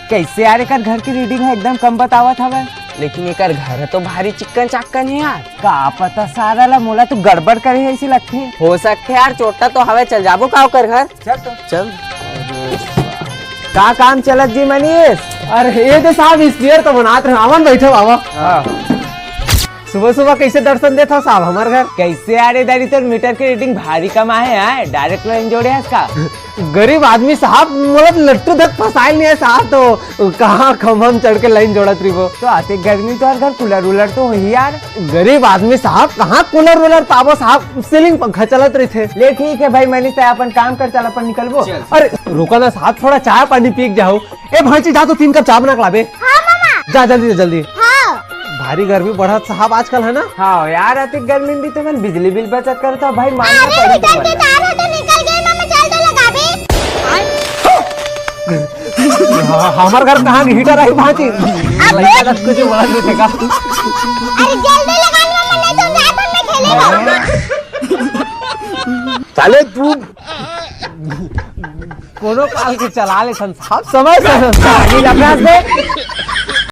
कैसे यार एकर घर की रीडिंग है एकदम कम बतावत हवे। लेकिन एकर घर तो भारी चिक्कन चाक्कन है यार। का पता सारा ला मोला तो गड़बड़ करे ऐसी लगती है। हो सकते यार चोटा तो हवे, चल जाबो का ओकर घर। चल तो चल। का काम चलत जी मनीष? अरे ये तो साहब स्पीयर तो बनात रहे, आवन बैठो बाबा। सुबह सुबह कैसे दर्शन देता साहब हमारे घर? कैसे यार इधर तो मीटर की रीडिंग भारी कम आए है, डायरेक्ट लाइन जोड़े है इसका। गरीब आदमी साहब, मतलब लट्टू तक फसाइल नहीं है साहब, तो कहाँ खम्भम चढ़ के लाइन जोड़ा थी वो। तो आते गर्मी तो हर घर कूलर वूलर तो हो ही यार। गरीब आदमी साहब कहाँ कूलर वूलर पावो साहब, सीलिंग पंखा चलत रही थे। ले ठीक है भाई मनीष, अपन काम कर चल अपन निकलबो। अरे रुको ना साहब, थोड़ा चाय पानी पी के जाओ। ए भाई जा तो 3 कप चाय बना के लाबे। हाँ मामा। जा जल्दी जल्दी। हाँ। भारी गर्मी बढ़त साहब आजकल है ना। हाँ यार अति गर्मी भी तो मैं बिजली बिल बचत करता भाई, अरे मानना पड़ी निकल के तार हो तो निकल गए मामा, चल तो लगा बे। हमारे घर कहाँ हीटर आई भांति कुछ बड़ा नहीं थे का। अरे जल्दी लगा मामा, नहीं तो रात में खेलेगा। चले तू कोनो काल के चला ले साहब, समय से पानी लपरास दे।